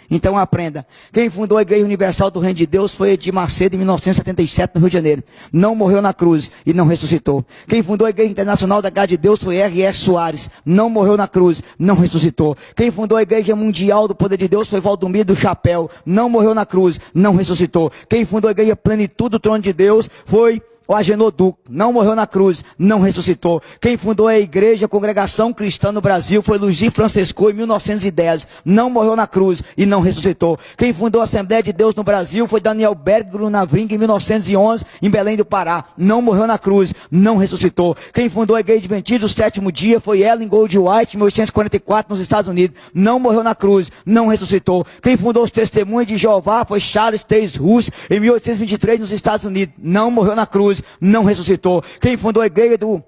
Então aprenda. Quem fundou a Igreja Universal do Reino de Deus foi Edir Macedo em 1977 no Rio de Janeiro. Não morreu na cruz e não ressuscitou. Quem fundou a Igreja Internacional da Graça de Deus foi R.S. Soares. Não morreu na cruz, não ressuscitou. Quem fundou a Igreja Mundial do Poder de Deus foi Valdomiro do Chapéu. Não morreu na cruz, não ressuscitou. Quem fundou a Igreja Plenitude do Trono de Deus foi o Agenor Duque, não morreu na cruz, não ressuscitou. Quem fundou a Igreja Congregação Cristã no Brasil foi Luigi Francesco em 1910, não morreu na cruz e não ressuscitou. Quem fundou a Assembleia de Deus no Brasil foi Daniel Berg Grunavring em 1911 em Belém do Pará, não morreu na cruz, não ressuscitou. Quem fundou a Igreja Adventista do Sétimo Dia foi Ellen Goldwhite em 1844 nos Estados Unidos, não morreu na cruz, não ressuscitou. Quem fundou os Testemunhos de Jeová foi Charles Taze Russell em 1823 nos Estados Unidos, não morreu na cruz, não ressuscitou. Quem fundou a Igreja do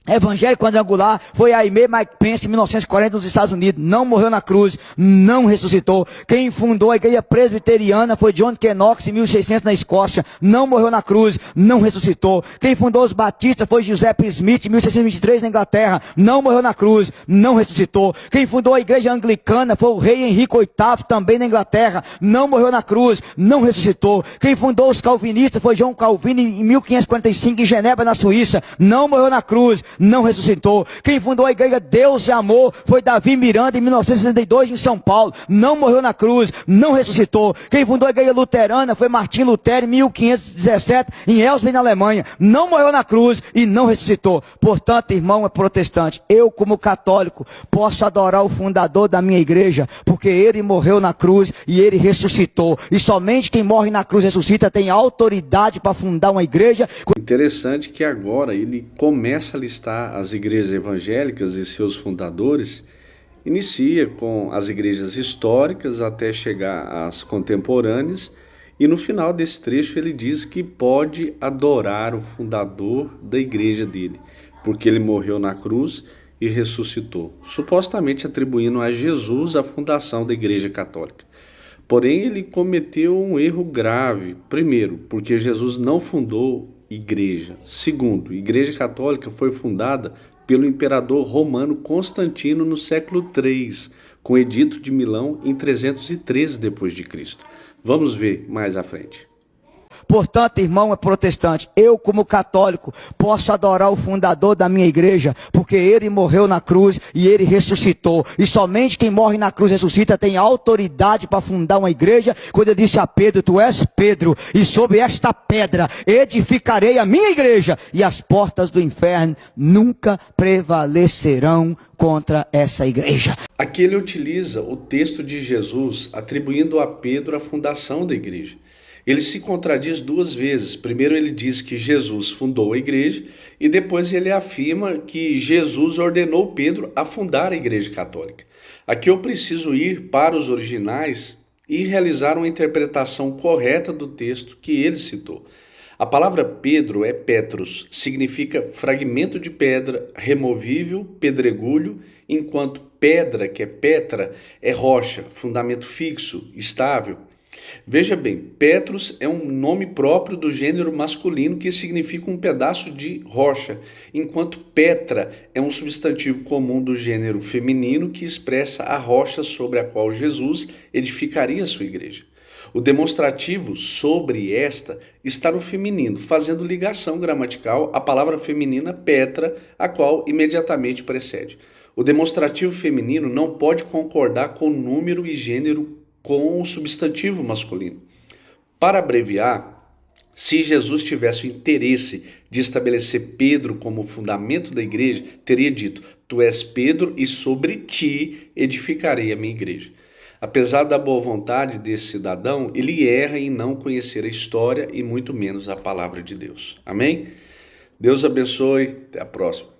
Evangelho Quadrangular foi Aimee Mike Pence em 1940 nos Estados Unidos, não morreu na cruz, não ressuscitou. Quem fundou a Igreja Presbiteriana foi John Knox em 1600 na Escócia, não morreu na cruz, não ressuscitou. Quem fundou os Batistas foi Giuseppe Smith em 1623 na Inglaterra, não morreu na cruz, não ressuscitou. Quem fundou a Igreja Anglicana foi o rei Henrique VIII, também na Inglaterra, não morreu na cruz, não ressuscitou. Quem fundou os Calvinistas foi João Calvino em 1545 em Genebra, na Suíça, não morreu na cruz, não ressuscitou. Quem fundou a Igreja Deus e Amor foi Davi Miranda em 1962 em São Paulo, não morreu na cruz, não ressuscitou. Quem fundou a Igreja Luterana foi Martim Lutero em 1517 em Elsbach, na Alemanha, não morreu na cruz e não ressuscitou. Portanto, irmão protestante, eu como católico posso adorar o fundador da minha igreja, porque ele morreu na cruz e ele ressuscitou, e somente quem morre na cruz ressuscita tem autoridade para fundar uma igreja. Interessante que agora ele começa a listar as igrejas evangélicas e seus fundadores, inicia com as igrejas históricas até chegar às contemporâneas, e no final desse trecho ele diz que pode adorar o fundador da igreja dele, porque ele morreu na cruz e ressuscitou, supostamente atribuindo a Jesus a fundação da Igreja Católica. Porém, ele cometeu um erro grave. Primeiro, porque Jesus não fundou igreja. Segundo, a Igreja Católica foi fundada pelo imperador romano Constantino no século III, com o Edito de Milão em 313 d.C. Vamos ver mais à frente. Portanto, irmão protestante, eu como católico posso adorar o fundador da minha igreja, porque ele morreu na cruz e ele ressuscitou, e somente quem morre na cruz ressuscita tem autoridade para fundar uma igreja. Quando eu disse a Pedro, tu és Pedro, e sobre esta pedra edificarei a minha igreja, e as portas do inferno nunca prevalecerão contra essa igreja. Aqui ele utiliza o texto de Jesus atribuindo a Pedro a fundação da igreja. Ele se contradiz duas vezes. Primeiro ele diz que Jesus fundou a igreja e depois ele afirma que Jesus ordenou Pedro a fundar a Igreja Católica. Aqui eu preciso ir para os originais e realizar uma interpretação correta do texto que ele citou. A palavra Pedro é Petros, significa fragmento de pedra, removível, pedregulho, enquanto pedra, que é Petra, é rocha, fundamento fixo, estável. Veja bem, Petros é um nome próprio do gênero masculino que significa um pedaço de rocha, enquanto Petra é um substantivo comum do gênero feminino que expressa a rocha sobre a qual Jesus edificaria sua igreja. O demonstrativo sobre esta está no feminino, fazendo ligação gramatical à palavra feminina Petra, a qual imediatamente precede. O demonstrativo feminino não pode concordar com número e gênero com o substantivo masculino. Para abreviar, se Jesus tivesse o interesse de estabelecer Pedro como fundamento da igreja, teria dito, tu és Pedro e sobre ti edificarei a minha igreja. Apesar da boa vontade desse cidadão, ele erra em não conhecer a história e muito menos a palavra de Deus. Amém? Deus abençoe, até a próxima.